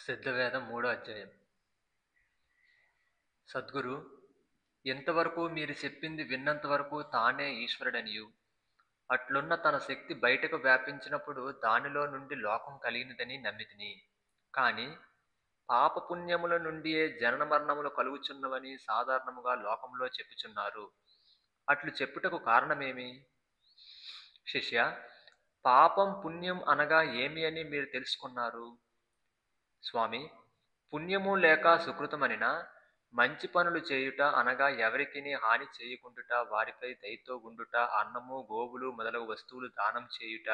సిద్ధవేదం మూడో అధ్యాయం. సద్గురు, ఎంతవరకు మీరు చెప్పింది విన్నంతవరకు తానే ఈశ్వరుడనియు, అట్లున్న తన శక్తి బయటకు వ్యాపించినప్పుడు దానిలో నుండి లోకం కలిగినదని నమ్మితిని. కాని పాపపుణ్యముల నుండియే జనన మరణములు కలుగుచున్నవని సాధారణముగా లోకంలో చెప్పుచున్నారు. అట్లు చెప్పుటకు కారణమేమి? శిష్య, పాపం పుణ్యం అనగా ఏమి అని మీరు తెలుసుకున్నారు? స్వామి, పుణ్యము లేక సుకృతమనినా మంచి పనులు చేయుట అనగా ఎవరికిని హాని చేయకుండుట, వారిపై దయతో గుండుట, అన్నము గోవులు మొదలగు వస్తువులు దానం చేయుట,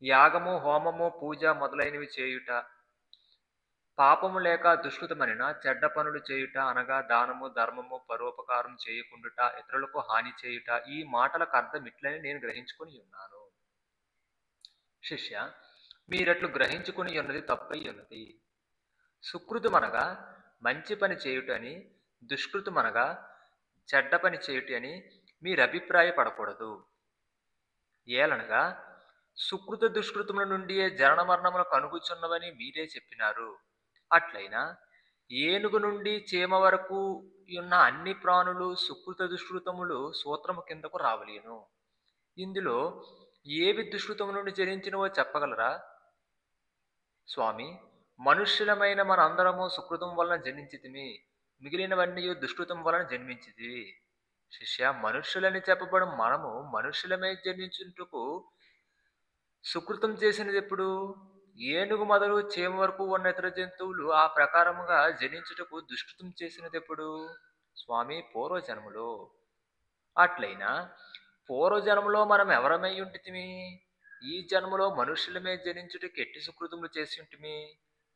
యాగము హోమము పూజ మొదలైనవి చేయుట. పాపము లేక దుష్కృతమనిన చెడ్డ పనులు చేయుట అనగా దానము ధర్మము పరోపకారం చేయకుండుట, ఇతరులకు హాని చేయుట. ఈ మాటలకు అర్థం ఇట్లని నేను గ్రహించుకుని ఉన్నాను. శిష్య, మీరట్లు గ్రహించుకుని ఉన్నది తప్పై ఉన్నది. సుకృతమనగా మంచి పని చేయుటని, దుష్కృతమనగా చెడ్డ పని చేయుట అని మీరు అభిప్రాయపడకూడదు. ఏలనగా సుకృత దుష్కృతముల నుండియే జనన మరణములు కనుగుచున్నవని మీరే చెప్పినారు. అట్లయినా ఏనుగు నుండి చీమ వరకు ఉన్న అన్ని ప్రాణులు సుకృత దుష్కృతములు సూత్రము కిందకు రావలేను. ఇందులో ఏవి దుష్కృతము నుండి జనించినవో చెప్పగలరా? స్వామి, మనుష్యులమైన మన అందరము సుకృతం వలన జన్మించితిమి, మిగిలినవన్నీ దుష్కృతం వలన జన్మించితివి. శిష్య, మనుష్యులని చెప్పబడు మనము మనుష్యులమై జన్మించుటకు సుకృతం చేసినది ఎప్పుడు? ఏనుగు మొదలు చీమ వరకు ఉన్న ఇతర జంతువులు ఆ ప్రకారముగా జనించుటకు దుష్కృతం చేసినది ఎప్పుడు? స్వామి, పూర్వజన్మలో. అట్లయినా పూర్వజన్మలో మనం ఎవరమై ఉంటిమి? ఈ జన్మలో మనుష్యులమే జనించుటకు ఎట్టి సుకృతములు చేసి ఉంటిమి?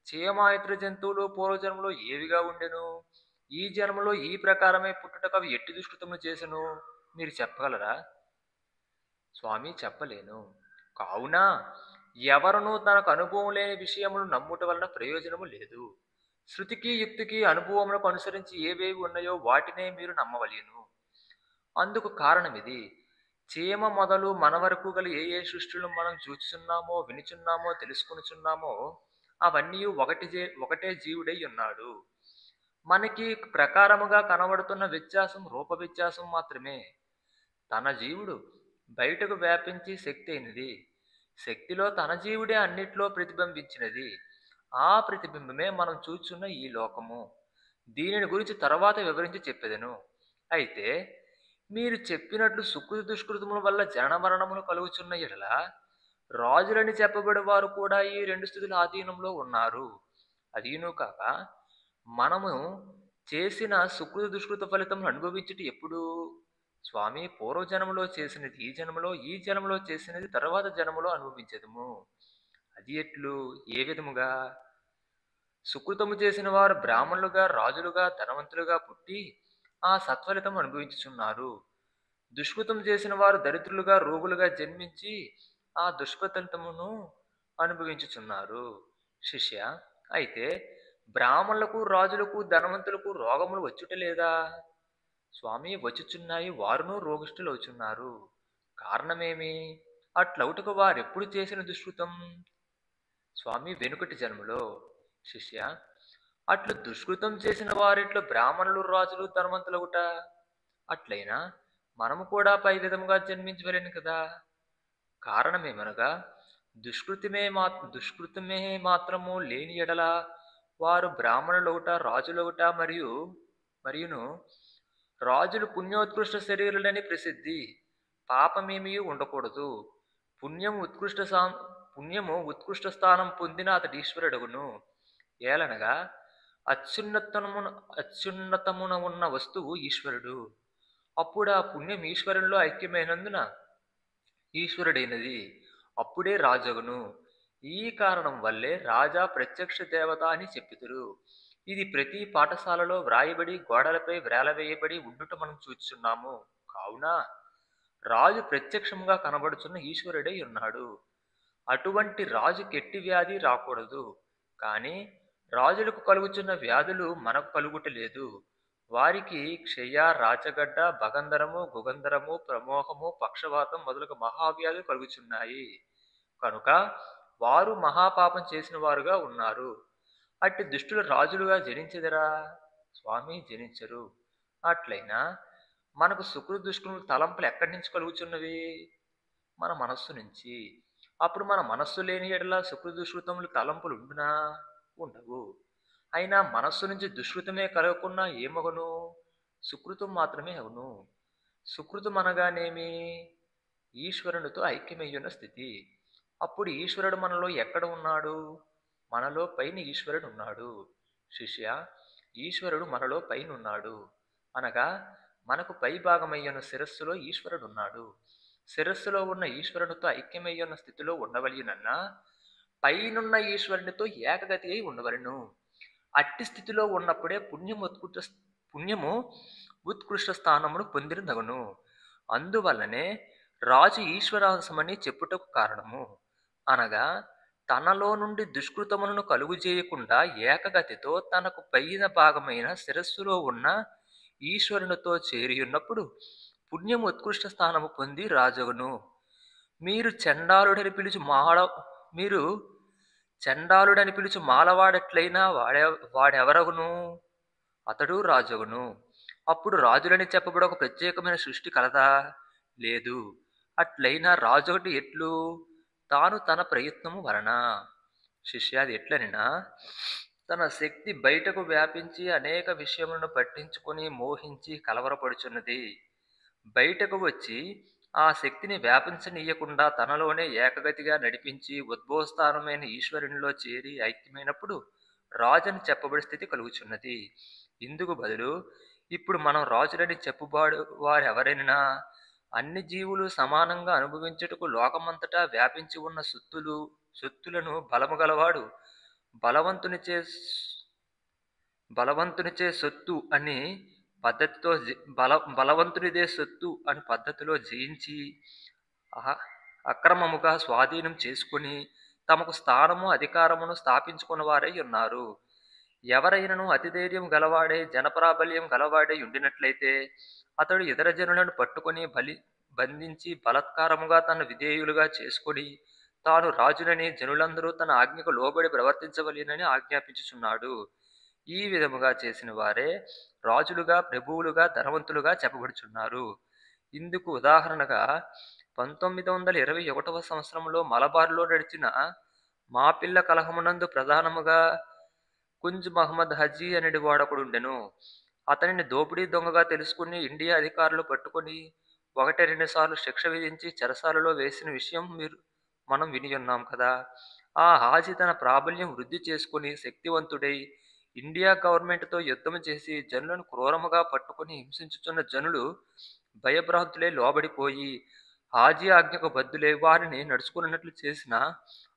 చీమ ఇతర జంతువులు పూర్వజన్మలో ఏవిగా ఉండెను? ఈ జన్మలో ఈ ప్రకారమై పుట్టుటకు అవి ఎట్టి దుష్కృతములు చేసెను? మీరు చెప్పగలరా? స్వామి, చెప్పలేను. కావున ఎవరునూ తనకు అనుభవం లేని విషయములు నమ్ముట వలన ప్రయోజనము లేదు. శృతికి యుక్తికి అనుభవములకు అనుసరించి ఏవేవి ఉన్నాయో వాటినే మీరు నమ్మవలెను. అందుకు కారణమిది. చీమ మొదలు మన వరకు గల ఏ సృష్టిలు మనం చూచుచున్నామో వినుచున్నామో తెలుసుకొనుచున్నామో అవన్నీ ఒకటే జీవుడై ఉన్నాడు. మనకి ప్రకారముగా కనబడుతున్న వ్యత్యాసం రూప వ్యత్యాసం మాత్రమే. తన జీవుడు బయటకు వ్యాపించి శక్తి అయినది. శక్తిలో తన జీవుడే అన్నిట్లో ప్రతిబింబించినది. ఆ ప్రతిబింబమే మనం చూచున్న ఈ లోకము. దీనిని గురించి తర్వాత వివరించి చెప్పెదను. అయితే మీరు చెప్పినట్లు సుకృత దుష్కృతముల వల్ల జనన మరణములు కలుగుచున్న ఎడల రాజులని చెప్పబడే వారు కూడా ఈ రెండు స్థితుల ఆధీనంలో ఉన్నారు. అదీను కాక మనము చేసిన సుకృత దుష్కృత ఫలితములు అనుభవించుట ఎప్పుడు? స్వామి, పూర్వజన్మలో చేసినది ఈ జన్మలో, ఈ జన్మలో చేసినది తర్వాత జన్మలో అనుభవించదము. అది ఎట్లు? ఏ విధముగా? సుకృతము చేసిన వారు బ్రాహ్మణులుగా రాజులుగా ధనవంతులుగా పుట్టి ఆ సత్ఫలితం అనుభవించుచున్నారు. దుష్కృతం చేసిన వారు దరిద్రులుగా రోగులుగా జన్మించి ఆ దుష్ఫలితమును అనుభవించుచున్నారు. శిష్య, అయితే బ్రాహ్మణులకు రాజులకు ధనవంతులకు రోగములు వచ్చుట లేదా? స్వామి, వచ్చుచున్నాయి. వారును రోగిష్ఠులు అవుచున్నారు. కారణమేమి? అట్లౌటకు వారెప్పుడు చేసిన దుష్కృతం? స్వామి, వెనుకటి జన్మలో. శిష్య, అట్లు దుష్కృతం చేసిన వారిట్లో బ్రాహ్మణులు రాజులు ధనవంతులగుట. అట్లయినా మనము కూడా పై విధముగా జన్మించవలేను కదా. కారణమేమనగా దుష్కృతమే మాత్రము లేని ఎడల వారు బ్రాహ్మణులొకట రాజులొకట మరియును రాజులు పుణ్యోత్కృష్ట శరీరులని ప్రసిద్ధి. పాపమేమీ ఉండకూడదు. పుణ్యము ఉత్కృష్ట స్థానం పొందిన అతడు ఈశ్వరుడగును. ఏలనగా అత్యున్నతమున ఉన్న వస్తువు ఈశ్వరుడు. అప్పుడు ఆ పుణ్యం ఈశ్వరుల్లో ఐక్యమైనందున ఈశ్వరుడైనది. అప్పుడే రాజగును. ఈ కారణం వల్లే రాజా ప్రత్యక్ష దేవత అని చెప్పుదురు. ఇది ప్రతి పాఠశాలలో వ్రాయబడి గోడలపై వ్రేలవేయబడి ఉండుట మనం చూస్తున్నాము. కావున రాజు ప్రత్యక్షముగా కనబడుచున్న ఈశ్వరుడై ఉన్నాడు. అటువంటి రాజుకి ఎట్టి వ్యాధి రాకూడదు. కానీ రాజులకు కలుగుచున్న వ్యాధులు మనకు కలుగుట లేదు. వారికి క్షయ రాచగడ్డ భగంధరము గుగంధరము ప్రమోహము పక్షవాతం మొదలగు మహావ్యాధులు కలుగుచున్నాయి. కనుక వారు మహాపాపం చేసిన వారుగా ఉన్నారు. అట్టి దుష్టులు రాజులుగా జనించెదరా? స్వామి జనించరు. అట్లైనా మనకు సుకృదుష్టుల తలంపులు ఎక్కడి నుంచి కలుగుచున్నవి? మన మనస్సు నుంచి. అప్పుడు మన మనస్సు లేని యెడల సుకృదుష్కృతములు తలంపులుండునా? ఉండవు. అయినా మనస్సు నుంచి దుష్కృతమే కలగకున్నా ఏమగును? సుకృతం మాత్రమే అగును. సుకృతం అనగానేమి? ఈశ్వరునితో ఐక్యమయ్యున్న స్థితి. అప్పుడు ఈశ్వరుడు మనలో ఎక్కడ ఉన్నాడు? మనలో పైన ఈశ్వరుడు ఉన్నాడు. శిష్య, ఈశ్వరుడు మనలో పైనున్నాడు. అనగా మనకు పై భాగమయ్యున్న శిరస్సులో ఈశ్వరుడున్నాడు. శిరస్సులో ఉన్న ఈశ్వరునితో ఐక్యమయ్యున్న స్థితిలో ఉండవలెనన్నా పైనున్న ఈశ్వరునితో ఏకగతి అయి ఉండవలెను. అట్టి స్థితిలో ఉన్నప్పుడే పుణ్యము ఉత్కృష్ట స్థానమును పొందినదగును. అందువల్లనే రాజు ఈశ్వరాంశమని చెప్పుటకు కారణము. అనగా తనలో నుండి దుష్కృతములను కలుగు చేయకుండా ఏకగతితో తనకు పైన భాగమైన శిరస్సులో ఉన్న ఈశ్వరునితో చేరియున్నప్పుడు పుణ్యము ఉత్కృష్ట స్థానము పొంది రాజగును. మీరు చండాలుడని పిలుచు మాల మీరు చండాలుడని పిలుచు మాలవాడెట్లయినా వాడెవరగును? అతడు రాజగును. అప్పుడు రాజులని చెప్పబడి ఒక ప్రత్యేకమైన సృష్టి కలదా? లేదు. అట్లైనా రాజొకటి ఎట్లు? తాను తన ప్రయత్నము వలన. శిష్య, అది ఎట్లనినా తన శక్తి బయటకు వ్యాపించి అనేక విషయములను పట్టించుకొని మోహించి కలవరపడుచున్నది. బయటకు వచ్చి ఆ శక్తిని వ్యాపించనీయకుండా తనలోనే ఏకగతిగా నడిపించి ఉద్భవస్థానమైన ఈశ్వరునిలో చేరి ఐక్యమైనప్పుడు రాజని చెప్పబడి స్థితి కలుగుచున్నది. ఇందుకు బదులు ఇప్పుడు మనం రాజులని చెప్పుబాడు వారెవరైనా అన్ని జీవులు సమానంగా అనుభవించుటకు లోకమంతటా వ్యాపించి ఉన్న సొత్తులను బలము గలవాడు బలవంతునిచే బలవంతునిచే సొత్తు అని పద్ధతితో బలవంతునిదే సొత్తు అని పద్ధతిలో జయించి అక్రమముగా స్వాధీనం చేసుకుని తమకు స్థానము అధికారమును స్థాపించుకున్న వారై ఉన్నారు. ఎవరైనను అతిధైర్యం గలవాడే జనప్రాబల్యం గలవాడే ఉండినట్లయితే అతడు ఇతర జనులను పట్టుకొని బంధించి బలత్కారముగా తన విధేయులుగా చేసుకొని తాను రాజునని జనులందరూ తన ఆజ్ఞకు లోబడి ప్రవర్తించవలెనని ఆజ్ఞాపించుచున్నాడు. ఈ విధముగా చేసిన వారే రాజులుగా ప్రభువులుగా ధనవంతులుగా చెప్పబడుచున్నారు. ఇందుకు ఉదాహరణగా 1921వ సంవత్సరంలో మలబార్లో నడిచిన మాపిల్ల కలహమునందు ప్రధానముగా కుంజ్ మహమ్మద్ హజీ అనేది వాడొకడుండెను. అతనిని దోపిడీ దొంగగా తెలుసుకుని ఇండియా అధికారులు పట్టుకొని 1-2 సార్లు శిక్ష విధించి చెరసాలలో వేసిన విషయం మనం వినియున్నాం కదా. ఆ హాజీ తన ప్రాబల్యం వృద్ధి చేసుకుని శక్తివంతుడై ఇండియా గవర్నమెంట్తో యుద్ధం చేసి జనులను క్రూరముగా పట్టుకుని హింసించుచున్న జనులు భయభ్రాంతులే లోబడిపోయి హాజీ ఆజ్ఞకు బద్దులే వారిని నడుచుకున్నట్లు చేసిన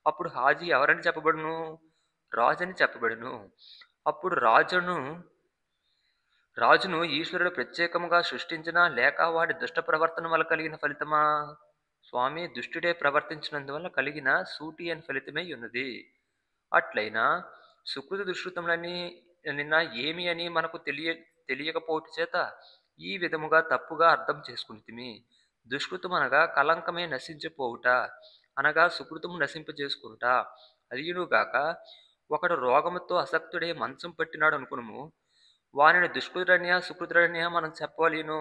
అప్పుడు హాజీ ఎవరని చెప్పబడును? రాజని చెప్పబడును. అప్పుడు రాజును ఈశ్వరుడు ప్రత్యేకముగా సృష్టించినా లేక వాడి దుష్ట ప్రవర్తన వల్ల కలిగిన ఫలితమా? స్వామి, దుష్టుడే ప్రవర్తించినందువల్ల కలిగిన సూటి అని ఫలితమై ఉన్నది. అట్లయినా సుకృత దుష్కృతములని నిన్న ఏమి అని మనకు తెలియకపోవట చేత ఈ విధముగా తప్పుగా అర్థం చేసుకుంటుమి. దుష్కృతం అనగా కలంకమే నశించిపోవుట, అనగా సుకృతము నశింపజేసుకునుట. అదియునుగాక ఒకడు రోగముతో అసక్తుడే మంచం పట్టినాడు అనుకునుము, వానిని దుష్కృతుడనియా సుకృతుడనియా మనం చెప్పవలేను?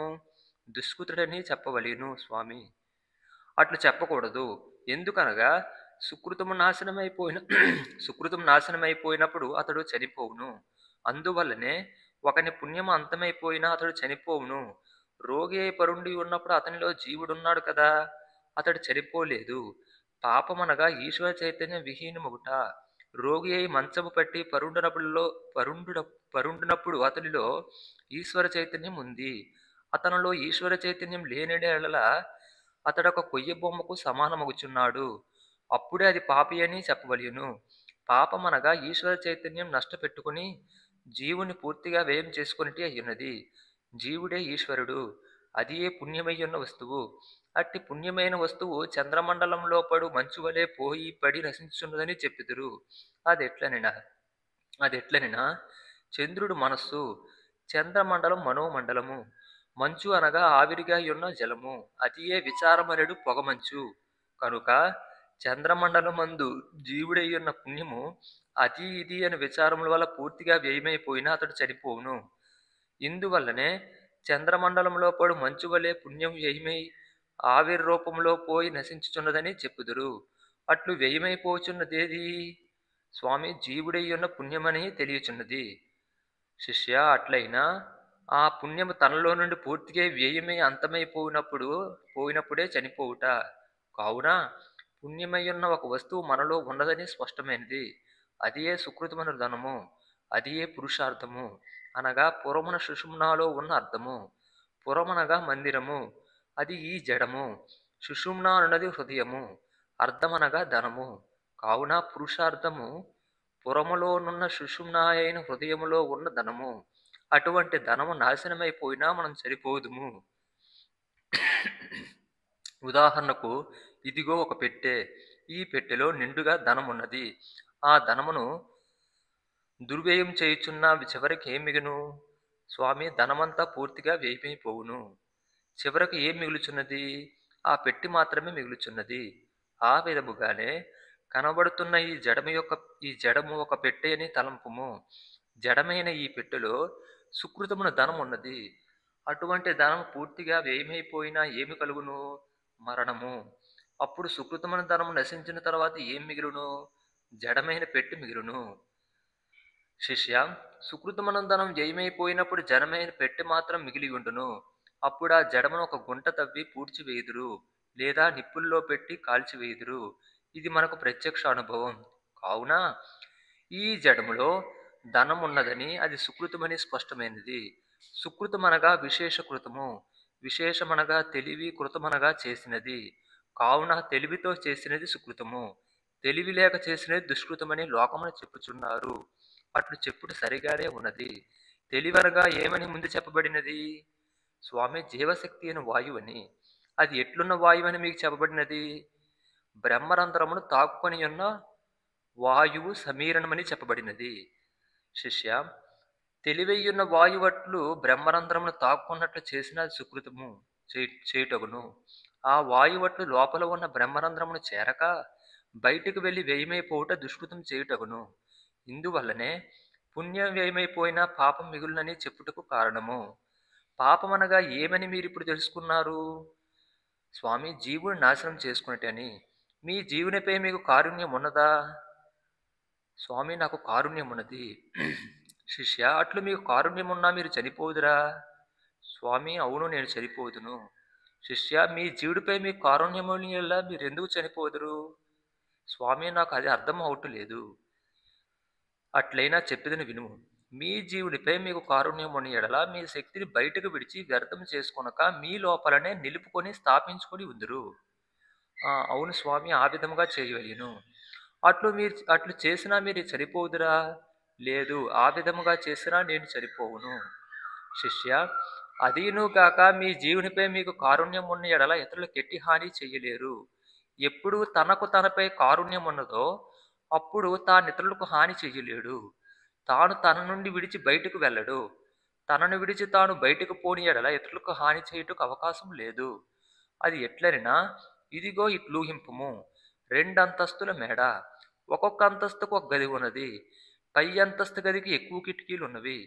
దుష్కృతుడని చెప్పవలేను స్వామి. అట్లు చెప్పకూడదు. ఎందుకనగా సుకృతము నాశనమైపోయిన సుకృతం నాశనమైపోయినప్పుడు అతడు చనిపోవును. అందువల్లనే ఒకని పుణ్యము అంతమైపోయినా అతడు చనిపోవును. రోగి అయి పరుండి ఉన్నప్పుడు అతనిలో జీవుడున్నాడు కదా, అతడు చనిపోలేదు. పాపమనగా ఈశ్వర చైతన్యం విహీనమగుట. రోగి అయి మంచము పట్టి పరుండునప్పుడు అతనిలో ఈశ్వర చైతన్యం ఉంది. అతనిలో ఈశ్వర చైతన్యం లేనిడెడల అతడొక కొయ్య బొమ్మకు సమానమగుచున్నాడు. అప్పుడే అది పాపి అని చెప్పవలెను. పాపమనగా ఈశ్వర చైతన్యం నష్టపెట్టుకుని జీవుని పూర్తిగా వ్యయం చేసుకునిటి అయ్యున్నది. జీవుడే ఈశ్వరుడు, అది ఏ పుణ్యమయ్యున్న వస్తువు. అట్టి పుణ్యమైన వస్తువు చంద్రమండలంలో పడు మంచు వలె పోయి పడి నశించున్నదని చెప్పుదురు. అదెట్లనినా చంద్రుడు మనస్సు, చంద్రమండలం మనోమండలము, మంచు అనగా ఆవిరిగా ఉన్న జలము, అది ఏ విచారమనడు పొగమంచు. కనుక చంద్రమండలమందు జీవుడయ్యున్న పుణ్యము అది ఇది అని విచారముల వల్ల పూర్తిగా వ్యయమైపోయినా అతడు చనిపోవును. ఇందువల్లనే చంద్రమండలంలో పడు మంచు వలె పుణ్యం వ్యయమై ఆవిరి రూపంలో పోయి నశించుచున్నదని చెప్పుదురు. అట్లు వ్యయమైపోచున్నదేది? స్వామి జీవుడయ్యున్న పుణ్యమని తెలియచున్నది. శిష్య అట్లయినా ఆ పుణ్యము తనలో నుండి పూర్తిగా వ్యయమై పోయినప్పుడే చనిపోవుట. కావున పుణ్యమయ్యున్న ఒక వస్తువు మనలో ఉన్నదని స్పష్టమైనది. అదియే సుకృతమైన ధనము. అదియే పురుషార్థము. అనగా పురమున సుషుమ్నాలో ఉన్న అర్థము. పురమనగా మందిరము. అది ఈ జడము. సుషుమ్న అన్నది హృదయము. అర్థమనగా ధనము. కావున పురుషార్థము పురములోనున్న సుషుమ్న అయిన హృదయములో ఉన్న ధనము. అటువంటి ధనము నాశనమైపోయినా మనం సరిపోదుము. ఉదాహరణకు ఇదిగో ఒక పెట్టె. ఈ పెట్టెలో నిండుగా ధనమున్నది. ఆ ధనమును దుర్వ్యయం చేయుచున్న చివరికి ఏం మిగును? స్వామి ధనమంతా పూర్తిగా వ్యయమైపోవును. చివరకు ఏం మిగులుచున్నది? ఆ పెట్టి మాత్రమే మిగులుచున్నది. ఆ విధముగానే కనబడుతున్న ఈ జడము ఒక పెట్టె అని తలంపుము. జడమైన ఈ పెట్టెలో సుకృతమున ధనం ఉన్నది. అటువంటి ధనం పూర్తిగా వ్యయమైపోయినా ఏమి కలుగును? మరణము. అప్పుడు సుకృతమైన ధనము నశించిన తర్వాత ఏం మిగులును? జడమైన పెట్టి మిగులును. శిష్య సుకృతమైన ధనం వ్యయమైపోయినప్పుడు జడమైన పెట్టి మాత్రం మిగిలి ఉండును. అప్పుడు ఆ జడమును ఒక గుంట తవ్వి పూడ్చివేయుదురు, లేదా నిప్పుల్లో పెట్టి కాల్చివేయుదురు. ఇది మనకు ప్రత్యక్ష అనుభవం. కావున ఈ జడములో ధనం ఉన్నదని అది సుకృతమని స్పష్టమైనది. సుకృతమనగా విశేష కృతము. విశేషమనగా తెలివి, కృతమనగా చేసినది. కావున తెలివితో చేసినది సుకృతము. తెలివి లేక చేసినది దుష్కృతమని లోకమున చెప్పుచున్నారు. అట్లు చెప్పుడు సరిగానే ఉన్నది. తెలివనగా ఏమని ముందు చెప్పబడినది? స్వామి జీవశక్తి అయిన వాయువని. అది ఎట్లున్న వాయువని మీకు చెప్పబడినది? బ్రహ్మరంధ్రమును తాక్కుని ఉన్న వాయువు సమీరణమని చెప్పబడినది. శిష్య తెలివయ్యున్న వాయువట్లు బ్రహ్మరంధ్రమును తాక్కున్నట్లు చేసిన సుకృతము చేయుటగును. ఆ వాయువట్లు లోపల ఉన్న బ్రహ్మరంధ్రమును చేరక బయటకు వెళ్ళి వ్యయమైపోవుట దుష్కృతం చేయుటగును. ఇందువల్లనే పుణ్యం వ్యయమైపోయినా పాపం మిగులునని చెప్పుటకు కారణము. పాపమనగా ఏమని మీరిప్పుడు తెలుసుకున్నారు? స్వామి జీవుని నాశనం చేసుకున్నట్టని. మీ జీవునిపై మీకు కారుణ్యం ఉన్నదా? స్వామి నాకు కారుణ్యం ఉన్నది. శిష్య అట్లు మీకు కారుణ్యం ఉన్నా మీరు చనిపోదురా? స్వామి అవును నేను చనిపోదును. శిష్య మీ జీవుడిపై మీకు కారుణ్యము ఎలా మీరు ఎందుకు చనిపోదురు? స్వామి నాకు అది అర్థం అవట్లేదు. అట్లయినా చెప్పేదని వినుము. మీ జీవునిపై మీకు కారుణ్యముని ఎడల మీ శక్తిని బయటకు విడిచి వ్యర్థం చేసుకొనక మీ లోపలనే నిలుపుకొని స్థాపించుకొని ఉందురు. అవును స్వామి ఆ విధముగా చేయవలెను. అట్లు చేసినా మీరు చనిపోదురా? లేదు ఆ విధముగా చేసినా నేను చనిపోవును. శిష్య అదీను గాక మీ జీవునిపై మీకు కారుణ్యం ఉన్న ఎడల ఇతరులకు ఎట్టి హాని చెయ్యలేరు. ఎప్పుడు తనకు తనపై కారుణ్యం ఉన్నదో అప్పుడు తానితరులకు హాని చెయ్యలేడు. తాను తన నుండి విడిచి బయటకు వెళ్ళడు. తనను విడిచి తాను బయటకు పోని ఎడల ఇతరులకు హాని చేయుటకు అవకాశం లేదు. అది ఎట్లనినా ఇదిగో ఇట్లూహింపుము. 2 అంతస్తుల మేడ. ఒక్కొక్క అంతస్తుకు ఒక గది ఉన్నది. పై అంతస్తు గదికి ఎక్కువ కిటికీలు ఉన్నవి.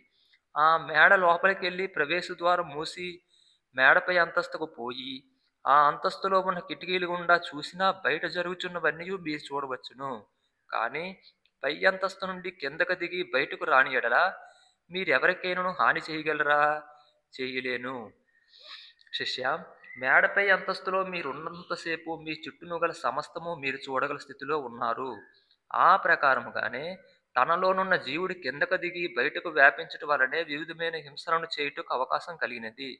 ఆ మేడ లోపలికి వెళ్ళి ప్రవేశ ద్వారం మూసి మేడపై అంతస్తుకు పోయి ఆ అంతస్తులో ఉన్న కిటికీల గుండా చూసినా బయట జరుగుచున్నవన్నీ మీరు చూడవచ్చును. కానీ పై అంతస్తు నుండి కిందకు దిగి బయటకు రాని ఎడల మీరెవరికైనా హాని చేయగలరా? చేయలేను. శిష్య మేడపై అంతస్తులో మీరున్నంతసేపు మీ చుట్టూను గల సమస్తము మీరు చూడగల స్థితిలో ఉన్నారు. ఆ ప్రకారముగానే తనలోనున్న జీవుడి కిందకు దిగి బయటకు వ్యాపించటం వలనే వివిధమైన హింసలను చేయుటకు అవకాశం కలిగినది.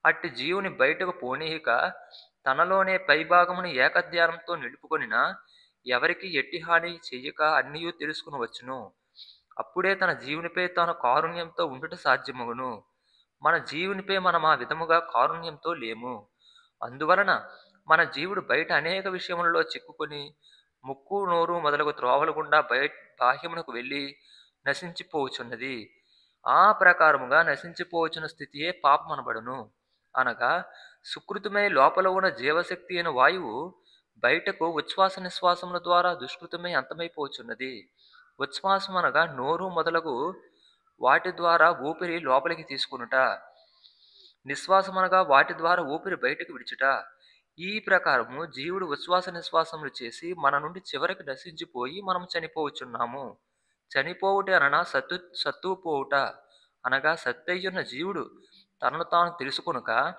అట్టి జీవుని బయటకు పోనీయక తనలోనే పైభాగమును ఏకధ్యానంతో నిలుపుకొనిన ఎవరికి ఎట్టి హాని చెయ్యక అన్నయూ తెలుసుకునవచ్చును. అప్పుడే తన జీవునిపై తాను కారుణ్యంతో ఉండుట సాధ్యమగును. మన జీవునిపై మనం ఆ విధముగా కారుణ్యంతో లేము. అందువలన మన జీవుడు బయట అనేక విషయములలో చిక్కుకొని ముక్కు నోరు మొదలగు త్రోవల గుండా బాహ్యమునకు వెళ్ళి నశించిపోవచ్చున్నది. ఆ ప్రకారముగా నశించిపోవచ్చున్న స్థితియే పాపమనబడును. అనగా సుకృతమై లోపల ఉన్న జీవశక్తి అయిన వాయువు బయటకు ఉచ్ఛ్వాస నిశ్వాసముల ద్వారా దుష్కృతమై అంతమైపోచున్నది. ఉచ్ఛ్వాసం అనగా నోరు మొదలగు వాటి ద్వారా ఊపిరి లోపలికి తీసుకొనుట. నిశ్వాసం అనగా వాటి ద్వారా ఊపిరి బయటకు విడుచుట. ఈ ప్రకారము జీవుడు ఉచ్ఛ్వాస నిశ్వాసములు చేసి మన నుండి చివరికి నశించిపోయి మనం చనిపోవచ్చున్నాము. చనిపోవుట అనగా సత్తు పోవుట. అనగా సత్తయ్యున్న జీవుడు తనను తాను తెలుసుకొనక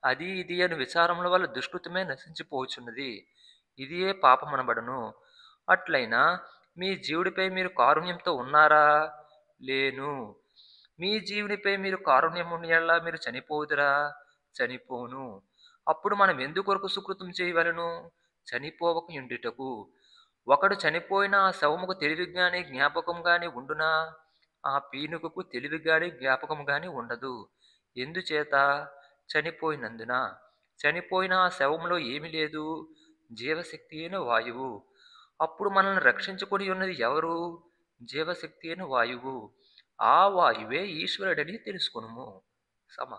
అది ఇది అని విచారముల వల్ల దుష్కృతమే నశించిపోవచ్చున్నది. ఇదియే పాపమనబడును. అట్లైనా మీ జీవుడిపై మీరు కారుణ్యంతో ఉన్నారా? లేను. మీ జీవునిపై మీరు కారుణ్యమున్న యెడల మీరు చనిపోవుదురా? చనిపోను. అప్పుడు మనం ఎందుకొరకు సుకృతం చేయవలెను? చనిపోవక యుండుటకు. ఒకడు చనిపోయిన ఆ శవముకు తెలివి గాని, జ్ఞాపకం గాని ఉండునా? ఆ పీనుకకు తెలివి గాని, జ్ఞాపకం గాని ఉండదు. ఎందుచేత? చనిపోయినందున. చనిపోయిన ఆ శవములో ఏమి లేదు? జీవశక్తి అయిన వాయువు. అప్పుడు మనల్ని రక్షించుకొని ఉన్నది ఎవరు? జీవశక్తి అయిన వాయువు. ఆ వాయువే ఈశ్వరుడని తెలుసుకొనుము. సమ